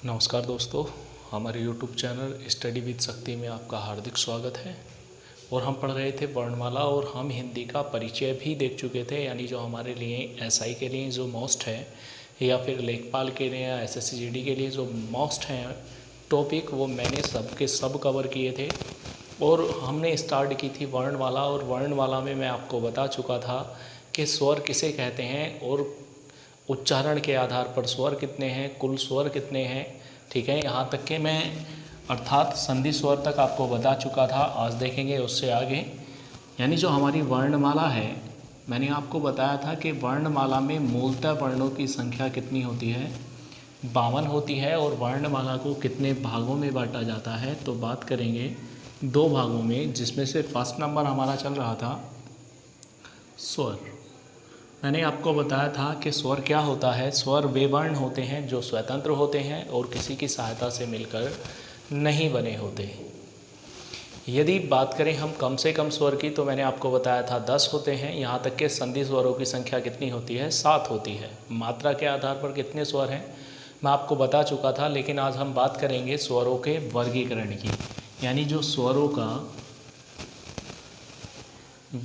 नमस्कार दोस्तों, हमारे YouTube चैनल स्टडी विद शक्ति में आपका हार्दिक स्वागत है। और हम पढ़ रहे थे वर्णमाला और हम हिंदी का परिचय भी देख चुके थे, यानी जो हमारे लिए एसआई के लिए जो मोस्ट है या फिर लेखपाल के लिए या एसएससी जीडी के लिए जो मोस्ट हैं टॉपिक, वो मैंने सब के सब कवर किए थे। और हमने स्टार्ट की थी वर्णमाला, और वर्णमाला में मैं आपको बता चुका था कि स्वर किसे कहते हैं और उच्चारण के आधार पर स्वर कितने हैं, कुल स्वर कितने हैं। ठीक है, यहाँ तक के मैं अर्थात संधि स्वर तक आपको बता चुका था। आज देखेंगे उससे आगे, यानी जो हमारी वर्णमाला है, मैंने आपको बताया था कि वर्णमाला में मूलतः वर्णों की संख्या कितनी होती है, 52 होती है। और वर्णमाला को कितने भागों में बांटा जाता है, तो बात करेंगे 2 भागों में, जिसमें से फर्स्ट नंबर हमारा चल रहा था स्वर। मैंने आपको बताया था कि स्वर क्या होता है। स्वर वे वर्ण होते हैं जो स्वतंत्र होते हैं और किसी की सहायता से मिलकर नहीं बने होते। यदि बात करें हम कम से कम स्वर की, तो मैंने आपको बताया था 10 होते हैं। यहाँ तक के संधि स्वरों की संख्या कितनी होती है, 7 होती है। मात्रा के आधार पर कितने स्वर हैं मैं आपको बता चुका था, लेकिन आज हम बात करेंगे स्वरों के वर्गीकरण की, यानी जो स्वरों का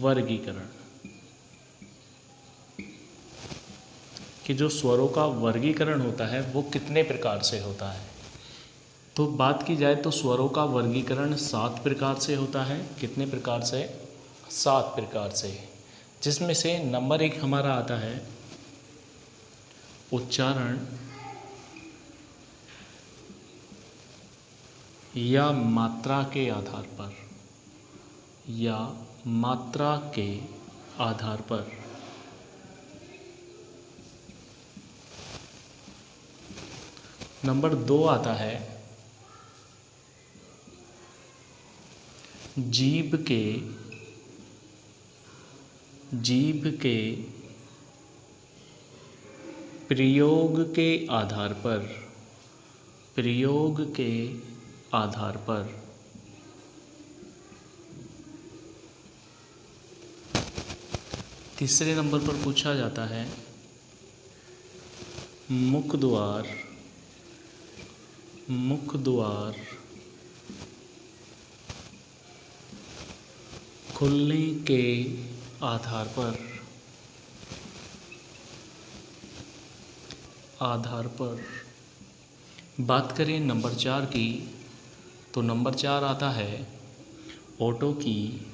वर्गीकरण, कि जो स्वरों का वर्गीकरण होता है वो कितने प्रकार से होता है। तो बात की जाए तो स्वरों का वर्गीकरण 7 प्रकार से होता है। कितने प्रकार से? 7 प्रकार से, जिसमें से नंबर 1 हमारा आता है उच्चारण या मात्रा के आधार पर, या मात्रा के आधार पर। नंबर 2 आता है जीभ के प्रयोग के आधार पर, प्रयोग के आधार पर। तीसरे नंबर पर पूछा जाता है मुख द्वार, मुख द्वार खुलने के आधार पर, आधार पर। बात करें नंबर 4 की, तो नंबर 4 आता है ओठों की,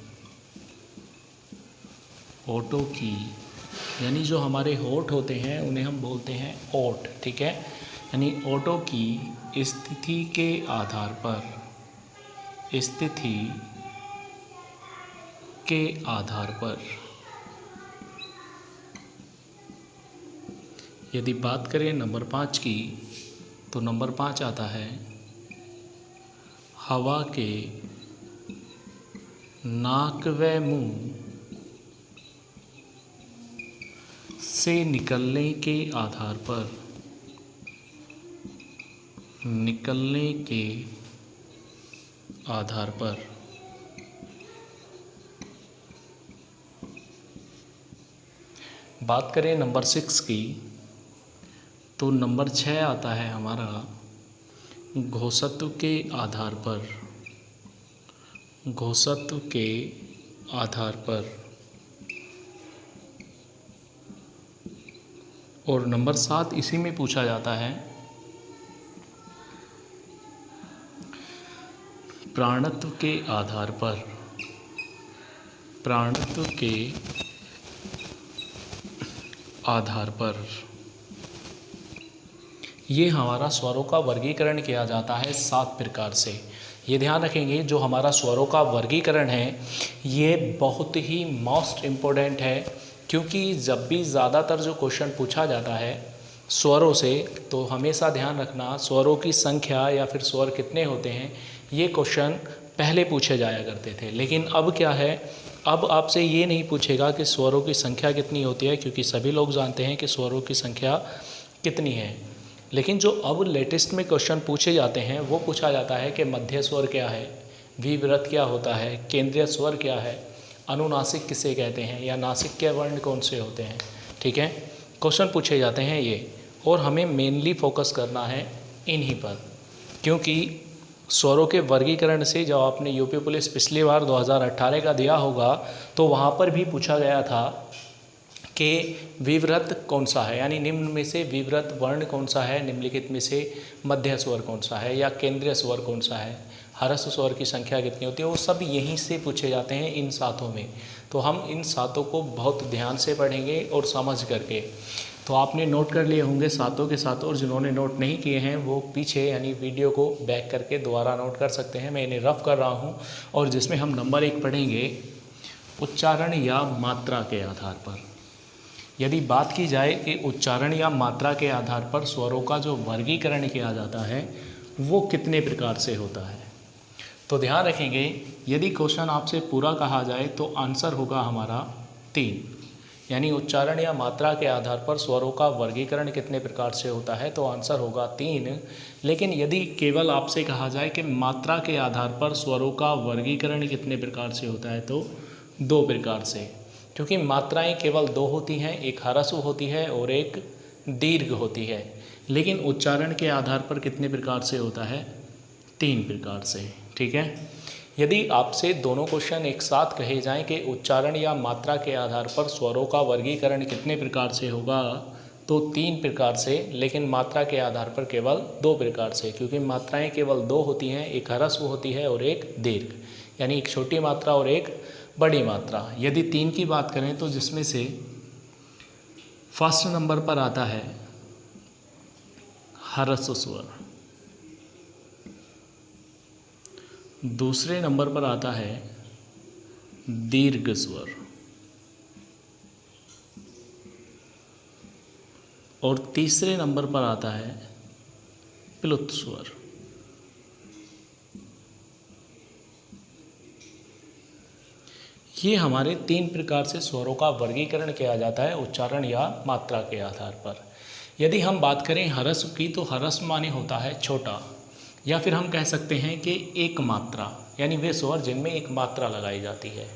ओठों की, यानी जो हमारे होठ होते हैं उन्हें हम बोलते हैं ओठ। ठीक है, यानी ओठों की स्थिति के आधार पर, स्थिति के आधार पर। यदि बात करें नंबर 5 की, तो नंबर 5 आता है हवा के नाक व मुंह से निकलने के आधार पर, निकलने के आधार पर। बात करें नंबर 6 की, तो नंबर 6 आता है हमारा घोषत्व के आधार पर, घोषत्व के आधार पर। और नंबर 7 इसी में पूछा जाता है प्राणत्व के आधार पर, प्राणत्व के आधार पर। ये हमारा स्वरों का वर्गीकरण किया जाता है 7 प्रकार से। ये ध्यान रखेंगे, जो हमारा स्वरों का वर्गीकरण है ये बहुत ही मोस्ट इम्पोर्टेंट है, क्योंकि जब भी ज़्यादातर जो क्वेश्चन पूछा जाता है स्वरों से, तो हमेशा ध्यान रखना स्वरों की संख्या या फिर स्वर कितने होते हैं, ये क्वेश्चन पहले पूछे जाया करते थे। लेकिन अब क्या है, अब आपसे ये नहीं पूछेगा कि स्वरों की संख्या कितनी होती है, क्योंकि सभी लोग जानते हैं कि स्वरों की संख्या कितनी है। लेकिन जो अब लेटेस्ट में क्वेश्चन पूछे जाते हैं वो पूछा जाता है कि मध्य स्वर क्या है, विव्रत क्या होता है, केंद्रीय स्वर क्या है, अनुनासिक किसे कहते हैं, या नासिक के वर्ण कौन से होते हैं। ठीक है, क्वेश्चन पूछे जाते हैं ये। और हमें मेनली फोकस करना है इन्हीं पर, क्योंकि स्वरों के वर्गीकरण से जब आपने यूपी पुलिस पिछली बार 2018 का दिया होगा तो वहाँ पर भी पूछा गया था कि विवृत कौन सा है, यानी निम्न में से विवृत वर्ण कौन सा है, निम्नलिखित में से मध्य स्वर कौन सा है या केंद्रीय स्वर कौन सा है, हरस स्वर की संख्या कितनी होती है, वो सब यहीं से पूछे जाते हैं इन सातों में। तो हम इन सातों को बहुत ध्यान से पढ़ेंगे और समझ करके। तो आपने नोट कर लिए होंगे सातों के सातों, और जिन्होंने नोट नहीं किए हैं वो पीछे यानी वीडियो को बैक करके दोबारा नोट कर सकते हैं। मैं इन्हें रफ कर रहा हूँ, और जिसमें हम नंबर 1 पढ़ेंगे उच्चारण या मात्रा के आधार पर। यदि बात की जाए कि उच्चारण या मात्रा के आधार पर स्वरों का जो वर्गीकरण किया जाता है वो कितने प्रकार से होता है, तो ध्यान रखेंगे यदि क्वेश्चन आपसे पूरा कहा जाए तो आंसर होगा हमारा 3, यानी उच्चारण या मात्रा के आधार पर स्वरों का वर्गीकरण कितने प्रकार से होता है तो आंसर होगा 3। लेकिन यदि केवल आपसे कहा जाए कि मात्रा के आधार पर स्वरों का वर्गीकरण कितने प्रकार से होता है तो 2 प्रकार से, क्योंकि मात्राएं केवल 2 होती हैं, एक ह्रस्व होती है और एक दीर्घ होती है। लेकिन उच्चारण के आधार पर कितने प्रकार से होता है, 3 प्रकार से। ठीक है, यदि आपसे दोनों क्वेश्चन एक साथ कहे जाएं कि उच्चारण या मात्रा के आधार पर स्वरों का वर्गीकरण कितने प्रकार से होगा तो 3 प्रकार से, लेकिन मात्रा के आधार पर केवल 2 प्रकार से, क्योंकि मात्राएं केवल 2 होती हैं, एक ह्रस्व होती है और एक दीर्घ, यानी एक छोटी मात्रा और एक बड़ी मात्रा। यदि 3 की बात करें तो जिसमें से फर्स्ट नंबर पर आता है ह्रस्व स्वर, दूसरे नंबर पर आता है दीर्घ स्वर और तीसरे नंबर पर आता है प्लुत स्वर। ये हमारे 3 प्रकार से स्वरों का वर्गीकरण किया जाता है उच्चारण या मात्रा के आधार पर। यदि हम बात करें ह्रस्व की तो ह्रस्व माने होता है छोटा, या फिर हम कह सकते हैं कि एक मात्रा, यानी वे स्वर जिनमें एक मात्रा लगाई जाती है।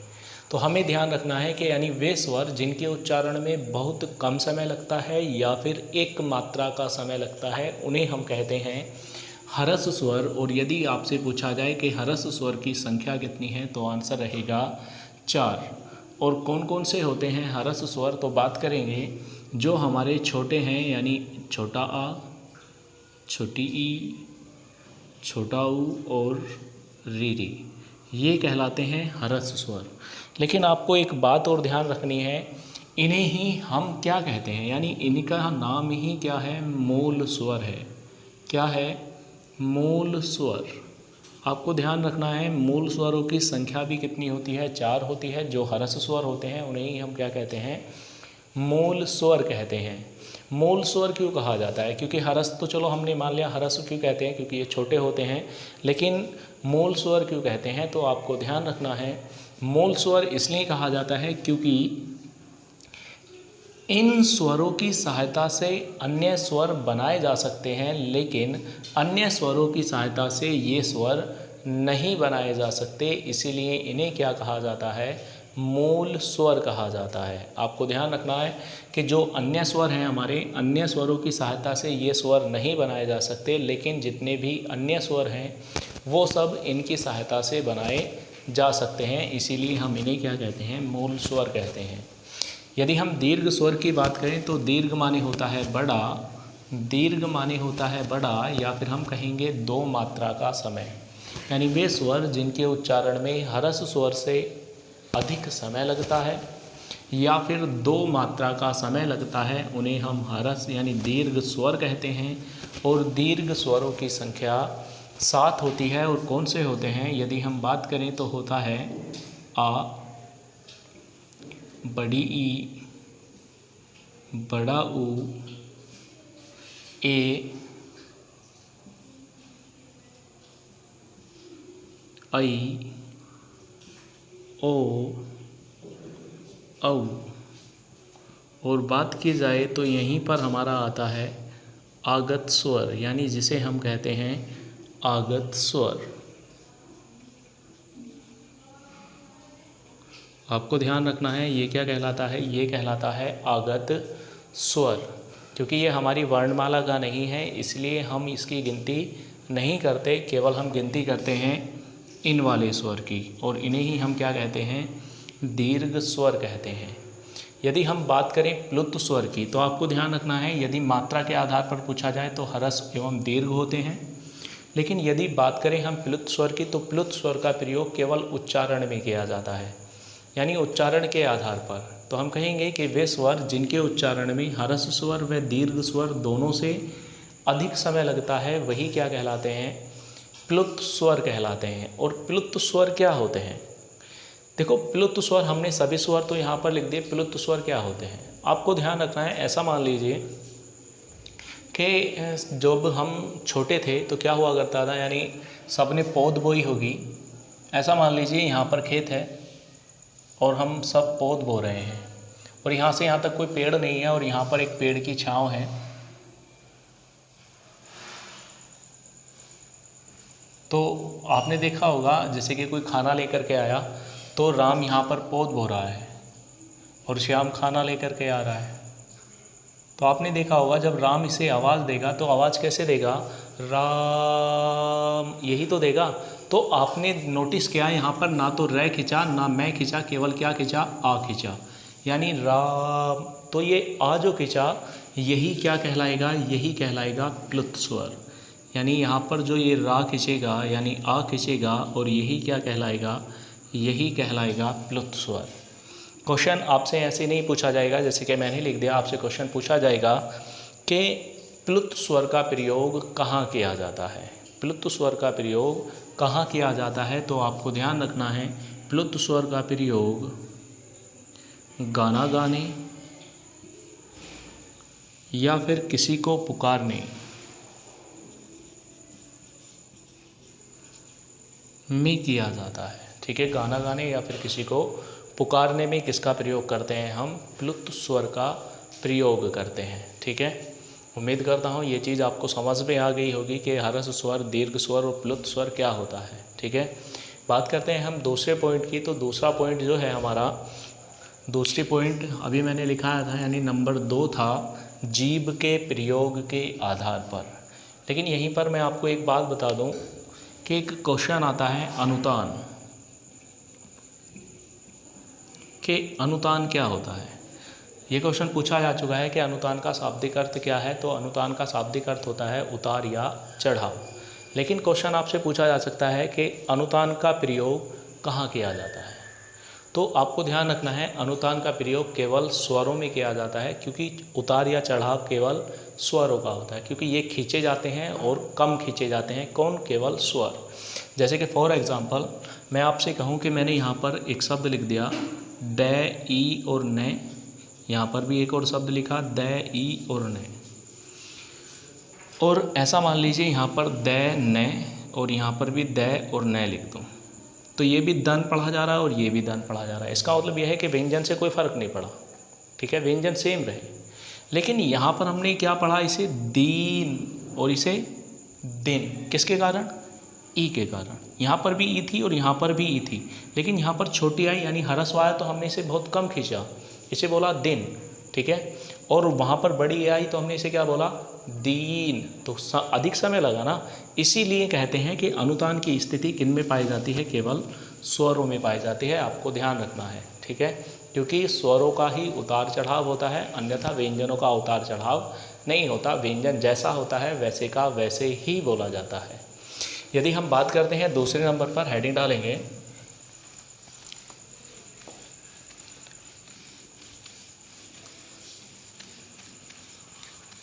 तो हमें ध्यान रखना है कि यानी वे स्वर जिनके उच्चारण में बहुत कम समय लगता है या फिर एक मात्रा का समय लगता है उन्हें हम कहते हैं ह्रस्व स्वर। और यदि आपसे पूछा जाए कि ह्रस्व स्वर की संख्या कितनी है तो आंसर रहेगा 4। और कौन कौन से होते हैं ह्रस्व स्वर, तो बात करेंगे जो हमारे छोटे हैं, यानी छोटा आ, छोटी ई, छोटा ऊ और रीरी, ये कहलाते हैं ह्रस्व स्वर। लेकिन आपको एक बात और ध्यान रखनी है, इन्हें ही हम क्या कहते हैं, यानी इनका नाम ही क्या है, मूल स्वर है। क्या है, मूल स्वर। आपको ध्यान रखना है मूल स्वरों की संख्या भी कितनी होती है, 4 होती है। जो ह्रस्व स्वर होते हैं उन्हें ही हम क्या कहते हैं, मूल स्वर कहते हैं। मूल स्वर क्यों कहा जाता है, क्योंकि ह्रस्व तो चलो हमने मान लिया, ह्रस्व क्यों कहते हैं क्योंकि ये छोटे होते हैं, लेकिन मूल स्वर क्यों कहते हैं तो आपको ध्यान रखना है मूल स्वर इसलिए कहा जाता है क्योंकि इन स्वरों की सहायता से अन्य स्वर बनाए जा सकते हैं, लेकिन अन्य स्वरों की सहायता से ये स्वर नहीं बनाए जा सकते, इसीलिए इन्हें क्या कहा जाता है, मूल स्वर कहा जाता है। आपको ध्यान रखना है कि जो अन्य स्वर हैं हमारे, अन्य स्वरों की सहायता से ये स्वर नहीं बनाए जा सकते, लेकिन जितने भी अन्य स्वर हैं वो सब इनकी सहायता से बनाए जा सकते हैं, इसीलिए हम इन्हें क्या कहते हैं, मूल स्वर कहते हैं। यदि हम दीर्घ स्वर की बात करें तो दीर्घ माने होता है बड़ा, दीर्घ माने होता है बड़ा, या फिर हम कहेंगे 2 मात्रा का समय, यानी वे स्वर जिनके उच्चारण में ह्रस्व स्वर से अधिक समय लगता है या फिर 2 मात्रा का समय लगता है उन्हें हम ह्रस्व यानी दीर्घ स्वर कहते हैं। और दीर्घ स्वरों की संख्या 7 होती है। और कौन से होते हैं, यदि हम बात करें तो होता है आ, बड़ी ई, बड़ा ऊ, ए, आई, ओ, औ। और बात की जाए तो यहीं पर हमारा आता है आगत स्वर, यानी जिसे हम कहते हैं आगत स्वर। आपको ध्यान रखना है ये क्या कहलाता है, ये कहलाता है आगत स्वर, क्योंकि ये हमारी वर्णमाला का नहीं है, इसलिए हम इसकी गिनती नहीं करते, केवल हम गिनती करते हैं इन वाले स्वर की, और इन्हें ही हम क्या कहते हैं, दीर्घ स्वर कहते हैं। यदि हम बात करें प्लुत स्वर की, तो आपको ध्यान रखना है, यदि मात्रा के आधार पर पूछा जाए तो ह्रस्व एवं दीर्घ होते हैं, लेकिन यदि बात करें हम प्लुत स्वर की, तो प्लुत स्वर का प्रयोग केवल उच्चारण में किया जाता है, यानी उच्चारण के आधार पर। तो हम कहेंगे कि वे स्वर जिनके उच्चारण में ह्रस्व स्वर व दीर्घ स्वर दोनों से अधिक समय लगता है, वही क्या कहलाते हैं, प्लुत स्वर कहलाते हैं। और प्लुत स्वर क्या होते हैं, देखो प्लुत स्वर हमने सभी स्वर तो यहाँ पर लिख दिए, प्लुत स्वर क्या होते हैं आपको ध्यान रखना है। ऐसा मान लीजिए कि जब हम छोटे थे तो क्या हुआ करता था, यानी सबने पौध बोई होगी। ऐसा मान लीजिए यहाँ पर खेत है और हम सब पौध बो रहे हैं, और यहाँ से यहाँ तक कोई पेड़ नहीं है, और यहाँ पर एक पेड़ की छांव है। तो आपने देखा होगा जैसे कि कोई खाना लेकर के आया, तो राम यहाँ पर पौध बो रहा है और श्याम खाना लेकर के आ रहा है। तो आपने देखा होगा जब राम इसे आवाज़ देगा तो आवाज़ कैसे देगा, राम, यही तो देगा। तो आपने नोटिस किया यहाँ पर ना तो रे खिंचा ना मैं खिंचा, केवल क्या खिंचा, आ खिंचा, यानी राम। तो ये आ जो खिंचा यही क्या कहलाएगा, यही कहलाएगा प्लुत स्वर। यानी यहाँ पर जो ये रा खिंचेगा यानी आ खिंचेगा, और यही क्या कहलाएगा, यही कहलाएगा प्लुत स्वर। क्वेश्चन आपसे ऐसे नहीं पूछा जाएगा जैसे कि मैंने लिख दिया, आपसे क्वेश्चन पूछा जाएगा कि प्लुत स्वर का प्रयोग कहाँ किया जाता है, प्लुत स्वर का प्रयोग कहाँ किया जाता है। तो आपको ध्यान रखना है, प्लुत स्वर का प्रयोग गाना गाने या फिर किसी को पुकारने में किया जाता है। ठीक है, गाना गाने या फिर किसी को पुकारने में किसका प्रयोग करते हैं, हम प्लुत स्वर का प्रयोग करते हैं। ठीक है, उम्मीद करता हूँ ये चीज़ आपको समझ में आ गई होगी कि ह्रस्व स्वर, दीर्घ स्वर और प्लुत स्वर क्या होता है। ठीक है, बात करते हैं हम दूसरे पॉइंट की। तो दूसरा पॉइंट जो है हमारा, दूसरी पॉइंट अभी मैंने लिखाया था, यानी नंबर 2 था जीभ के प्रयोग के आधार पर। लेकिन यहीं पर मैं आपको एक बात बता दूं कि एक क्वेश्चन आता है अनुतान, कि अनुतान क्या होता है। ये क्वेश्चन पूछा जा चुका है कि अनुतान का शाब्दिक अर्थ क्या है। तो अनुतान का शाब्दिक अर्थ होता है उतार या चढ़ाव। लेकिन क्वेश्चन आपसे पूछा जा सकता है कि अनुतान का प्रयोग कहाँ किया जाता है। तो आपको ध्यान रखना है, अनुतान का प्रयोग केवल स्वरों में किया जाता है, क्योंकि उतार या चढ़ाव केवल स्वरों का होता है, क्योंकि ये खींचे जाते हैं और कम खींचे जाते हैं। कौन, केवल स्वर। जैसे कि फॉर एग्ज़ाम्पल मैं आपसे कहूँ कि मैंने यहाँ पर एक शब्द लिख दिया ड, ई और न, यहाँ पर भी एक और शब्द लिखा द, ई और न, और ऐसा मान लीजिए यहाँ पर द, न, और यहाँ पर भी द और न लिख दूँ, तो ये भी दन पढ़ा जा रहा है और ये भी दन पढ़ा जा रहा है। इसका मतलब यह है कि व्यंजन से कोई फ़र्क नहीं पड़ा। ठीक है, व्यंजन सेम रहे। लेकिन यहाँ पर हमने क्या पढ़ा, इसे दीन और इसे दिन, किसके कारण, ई के कारण। यहाँ पर भी ई थी और यहाँ पर भी ई थी, लेकिन यहाँ पर छोटी आई यानी ह्रस्व आया तो हमने इसे बहुत कम खींचा, इसे बोला दिन। ठीक है, और वहाँ पर बड़ी आई तो हमने इसे क्या बोला, दीन, तो अधिक समय लगा ना। इसीलिए कहते हैं कि अनुतान की स्थिति किन में पाई जाती है, केवल स्वरों में पाई जाती है। आपको ध्यान रखना है। ठीक है, क्योंकि स्वरों का ही उतार चढ़ाव होता है, अन्यथा व्यंजनों का उतार चढ़ाव नहीं होता। व्यंजन जैसा होता है वैसे का वैसे ही बोला जाता है। यदि हम बात करते हैं दूसरे नंबर पर, हेडिंग डालेंगे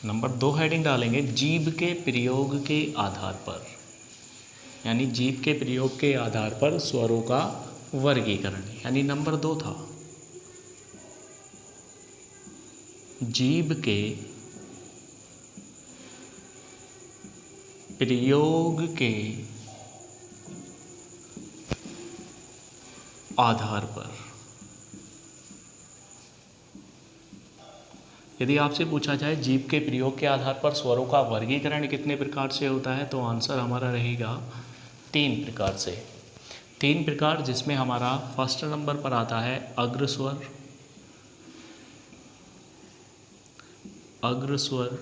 नंबर 2, हेडिंग डालेंगे जीभ के प्रयोग के आधार पर, यानी जीभ के प्रयोग के आधार पर स्वरों का वर्गीकरण, यानी नंबर 2 था जीभ के प्रयोग के आधार पर। यदि आपसे पूछा जाए जीभ के प्रयोग के आधार पर स्वरों का वर्गीकरण कितने प्रकार से होता है, तो आंसर हमारा रहेगा 3 प्रकार से। 3 प्रकार, जिसमें हमारा फर्स्ट नंबर पर आता है अग्र स्वर, अग्र स्वर,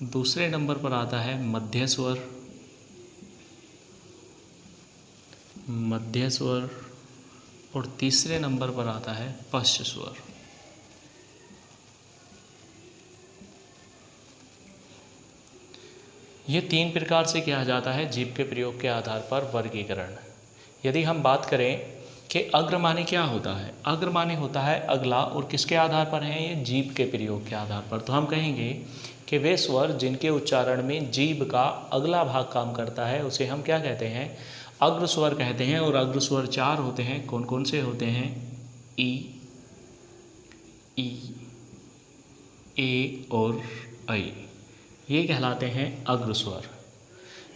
दूसरे नंबर पर आता है मध्य स्वर, मध्य स्वर, और तीसरे नंबर पर आता है पश्च स्वर। ये 3 प्रकार से किया जाता है जीभ के प्रयोग के आधार पर वर्गीकरण। यदि हम बात करें कि अग्र माने क्या होता है, अग्र माने होता है अगला, और किसके आधार पर है ये, जीभ के प्रयोग के आधार पर। तो हम कहेंगे कि वे स्वर जिनके उच्चारण में जीभ का अगला भाग काम करता है उसे हम क्या कहते हैं, अग्र स्वर कहते हैं। और अग्र स्वर 4 होते हैं। कौन कौन से होते हैं, ई, ए और ऐ, ये कहलाते हैं अग्र स्वर।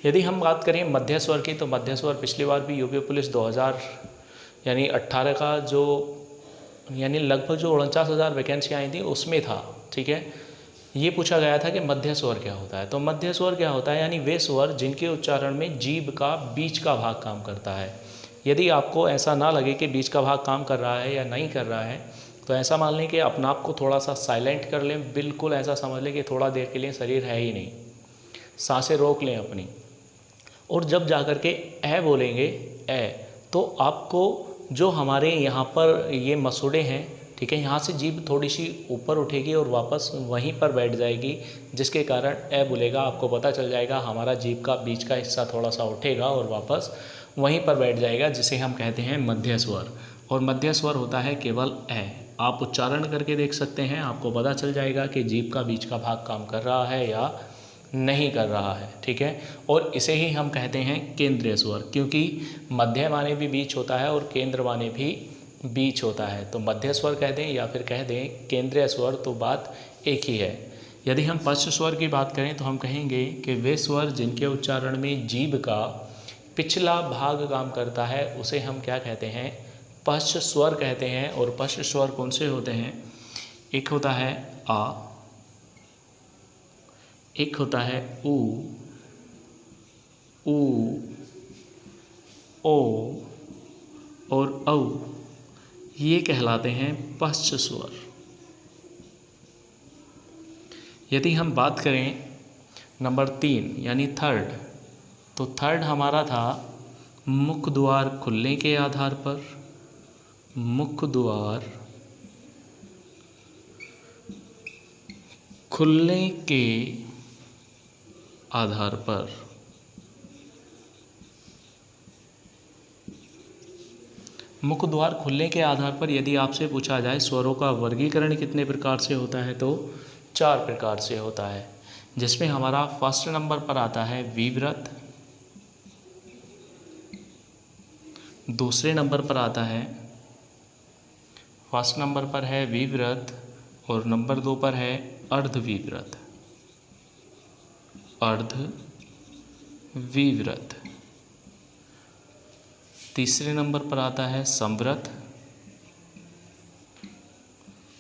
यदि हम बात करें मध्य स्वर की, तो मध्य स्वर पिछली बार भी यूपी पुलिस 2018 का जो यानी लगभग जो 49,000 वैकेंसी आई थी उसमें था। ठीक है, ये पूछा गया था कि मध्य स्वर क्या होता है। तो मध्य स्वर क्या होता है, यानी वे स्वर जिनके उच्चारण में जीभ का बीच का भाग काम करता है। यदि आपको ऐसा ना लगे कि बीच का भाग काम कर रहा है या नहीं कर रहा है, तो ऐसा मान लें कि अपना आप को थोड़ा सा साइलेंट कर लें, बिल्कुल ऐसा समझ लें कि थोड़ा देर के लिए शरीर है ही नहीं, सांसें रोक लें अपनी, और जब जा कर के ए बोलेंगे, ए, तो आपको जो हमारे यहाँ पर ये मसूड़े हैं, ठीक है, यहाँ से जीभ थोड़ी सी ऊपर उठेगी और वापस वहीं पर बैठ जाएगी, जिसके कारण ए बोलेगा, आपको पता चल जाएगा हमारा जीभ का बीच का हिस्सा थोड़ा सा उठेगा और वापस वहीं पर बैठ जाएगा, जिसे हम कहते हैं मध्य स्वर। और मध्य स्वर होता है केवल ए। आप उच्चारण करके देख सकते हैं, आपको पता चल जाएगा कि जीभ का बीच का भाग काम कर रहा है या नहीं कर रहा है। ठीक है, और इसे ही हम कहते हैं केंद्रीय स्वर, क्योंकि मध्य माने भी बीच होता है और केंद्र माने भी बीच होता है। तो मध्य स्वर कह दें या फिर कह दें केंद्रीय स्वर, तो बात एक ही है। यदि हम पश्च स्वर की बात करें तो हम कहेंगे कि वे स्वर जिनके उच्चारण में जीभ का पिछला भाग काम करता है उसे हम क्या कहते हैं, पश्च स्वर कहते हैं। और पश्च स्वर कौन से होते हैं, एक होता है आ, एक होता है ऊ, ओ और औ, ये कहलाते हैं पश्च स्वर। यदि हम बात करें नंबर 3 यानी थर्ड, तो थर्ड हमारा था मुख द्वार खुलने के आधार पर, मुख द्वार खुलने के आधार पर। मुख द्वार खुलने के आधार पर यदि आपसे पूछा जाए स्वरों का वर्गीकरण कितने प्रकार से होता है, तो 4 प्रकार से होता है, जिसमें हमारा फर्स्ट नंबर पर आता है विव्रत, दूसरे नंबर पर आता है, फर्स्ट नंबर पर है विव्रत और नंबर 2 पर है अर्धविव्रत, अर्धविव्रत। तीसरे नंबर पर आता है संव्रत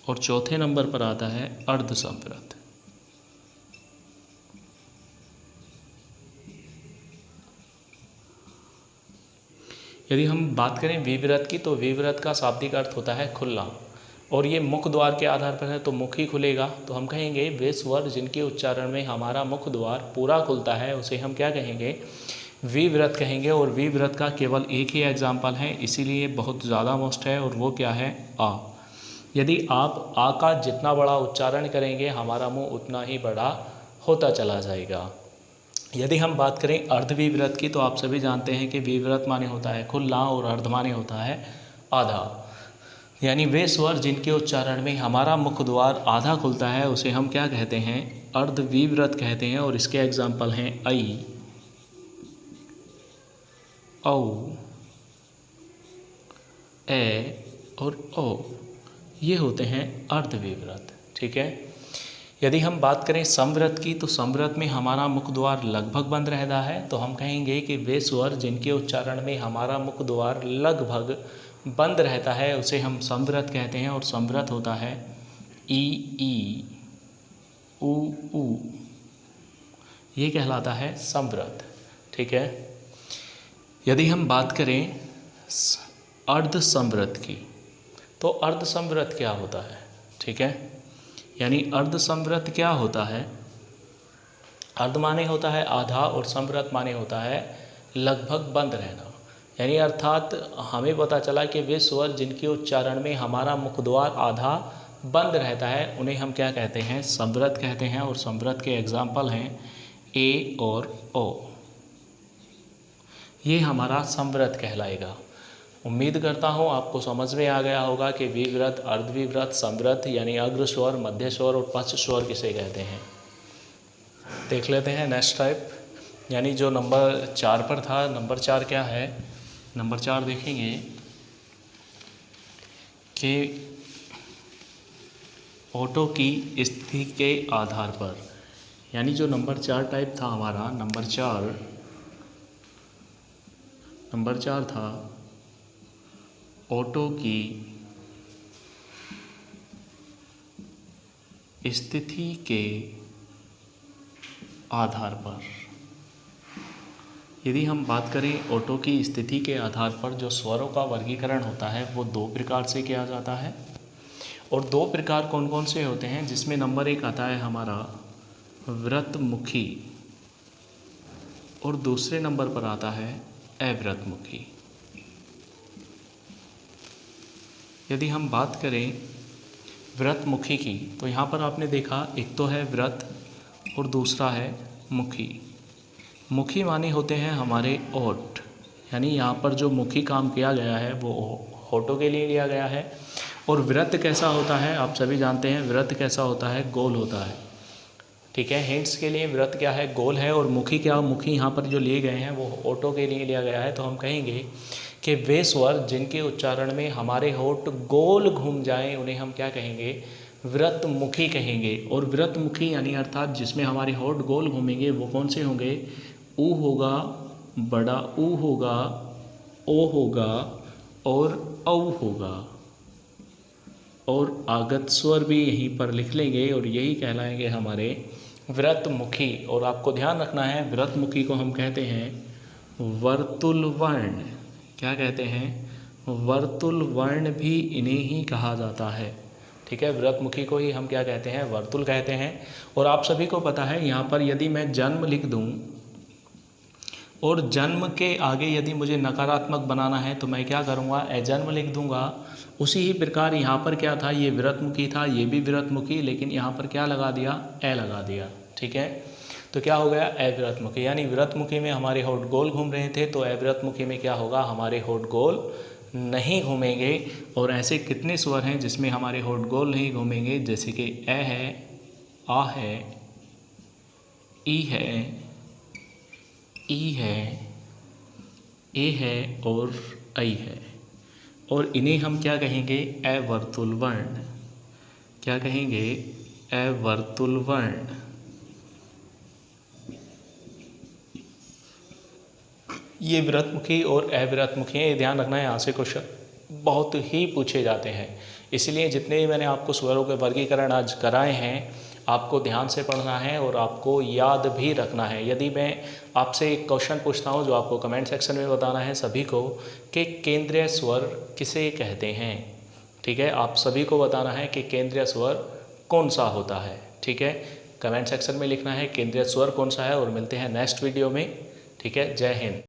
और चौथे नंबर पर आता है अर्धसंव्रत। यदि हम बात करें विव्रत की, तो विव्रत का शाब्दिक अर्थ होता है खुलना, और ये मुख द्वार के आधार पर है तो मुख ही खुलेगा। तो हम कहेंगे वे स्वर जिनके उच्चारण में हमारा मुख द्वार पूरा खुलता है उसे हम क्या कहेंगे, विव्रत कहेंगे। और विव्रत का केवल एक ही एग्जाम्पल है, इसीलिए बहुत ज़्यादा मोस्ट है, और वो क्या है, आ। यदि आप आ का जितना बड़ा उच्चारण करेंगे हमारा मुंह उतना ही बड़ा होता चला जाएगा। यदि हम बात करें अर्धविव्रत की, तो आप सभी जानते हैं कि विव्रत माने होता है खुलना और अर्ध माने होता है आधा। यानी वे स्वर जिनके उच्चारण में हमारा मुख द्वार आधा खुलता है उसे हम क्या कहते हैं, अर्धविव्रत कहते हैं। और इसके एग्जाम्पल हैं ऐ, औ, ए और ओ, ये होते हैं अर्धविव्रत। ठीक है, यदि हम बात करें संव्रत की, तो संव्रत में हमारा मुख द्वार लगभग बंद रहता है, तो हम कहेंगे कि वे स्वर जिनके उच्चारण में हमारा मुख द्वार लगभग बंद रहता है उसे हम संव्रत कहते हैं। और संव्रत होता है ई, ऊ, ये कहलाता है संव्रत। ठीक है, यदि हम बात करें अर्धसंव्रत की, तो अर्धसंव्रत क्या होता है। ठीक है, यानी अर्ध संवृत क्या होता है? अर्ध माने होता है आधा और संवृत माने होता है लगभग बंद रहना। यानी अर्थात हमें पता चला कि वे स्वर जिनके उच्चारण में हमारा मुखद्वार आधा बंद रहता है उन्हें हम क्या कहते हैं? संवृत कहते हैं। और संवृत के एग्जाम्पल हैं ए और ओ। ये हमारा संवृत कहलाएगा। उम्मीद करता हूँ आपको समझ में आ गया होगा कि विव्रत, अर्धविव्रत, संवृत यानी अग्र स्वर, मध्य स्वर और पश्च स्वर किसे कहते हैं। देख लेते हैं नेक्स्ट टाइप, यानी जो नंबर 4 पर था। नंबर 4 क्या है? नंबर 4 देखेंगे कि ओठों की स्थिति के आधार पर, यानी जो नंबर 4 टाइप था हमारा, नंबर 4 था ओठों की स्थिति के आधार पर। यदि हम बात करें ओठों की स्थिति के आधार पर, जो स्वरों का वर्गीकरण होता है वो 2 प्रकार से किया जाता है। और 2 प्रकार कौन कौन से होते हैं? जिसमें नंबर 1 आता है हमारा व्रतमुखी और दूसरे नंबर पर आता है अव्रतमुखी। यदि हम बात करें व्रतमुखी की, तो यहाँ पर आपने देखा एक तो है व्रत और दूसरा है मुखी। मुखी माने होते हैं हमारे ओठ, यानी यहाँ पर जो मुखी काम किया गया है वो होठों के लिए लिया गया है। और व्रत कैसा होता है आप सभी जानते हैं, व्रत कैसा होता है? गोल होता है। ठीक है, हिंट्स के लिए व्रत क्या है? गोल है। और मुखी क्या? मुखी यहाँ पर जो लिए गए हैं वो होठों के लिए लिया गया है। तो हम कहेंगे कि वे स्वर जिनके उच्चारण में हमारे होठ गोल घूम जाएं उन्हें हम क्या कहेंगे? व्रतमुखी कहेंगे। और व्रतमुखी यानी अर्थात जिसमें हमारे होठ गोल घूमेंगे वो कौन से होंगे? ऊ होगा, बड़ा ऊ होगा, ओ होगा और औ होगा। और आगत स्वर भी यहीं पर लिख लेंगे और यही कहलाएंगे हमारे व्रतमुखी। और आपको ध्यान रखना है, व्रतमुखी को हम कहते हैं वर्तुल वर्ण। क्या कहते हैं? वर्तुल वर्ण भी इन्हें ही कहा जाता है। ठीक है, व्रतमुखी को ही हम क्या कहते हैं? वर्तुल कहते हैं। और आप सभी को पता है यहाँ पर यदि मैं जन्म लिख दूँ और जन्म के आगे यदि मुझे नकारात्मक बनाना है तो मैं क्या करूँगा? अजन्म लिख दूँगा। उसी ही प्रकार यहाँ पर क्या था? ये व्रतमुखी था, ये भी व्रतमुखी, लेकिन यहाँ पर क्या लगा दिया? ए लगा दिया। ठीक है, तो क्या हो गया? अव्रतमुखी। यानी व्रतमुखी में हमारे होठ गोल घूम रहे थे, तो अव्रतमुखी में क्या होगा? हमारे होठ गोल नहीं घूमेंगे। और ऐसे कितने स्वर हैं जिसमें हमारे होठ गोल नहीं घूमेंगे? जैसे कि ए है, आ है, ई है, ई है, ए है और ऐ है। और इन्हें हम क्या कहेंगे? अवर्तुल वर्ण। क्या कहेंगे? अवर्तुल वर्ण। ये व्रतमुखी और अव्रतमुखी है, ध्यान रखना है। यहाँ से क्वेश्चन बहुत ही पूछे जाते हैं, इसलिए जितने भी मैंने आपको स्वरों के वर्गीकरण आज कराए हैं आपको ध्यान से पढ़ना है और आपको याद भी रखना है। यदि मैं आपसे एक क्वेश्चन पूछता हूँ जो आपको कमेंट सेक्शन में बताना है सभी को कि केंद्रीय स्वर किसे कहते हैं। ठीक है, आप सभी को बताना है कि केंद्रीय स्वर कौन सा होता है। ठीक है, कमेंट सेक्शन में लिखना है केंद्रीय स्वर कौन सा है। और मिलते हैं नेक्स्ट वीडियो में। ठीक है, जय हिंद।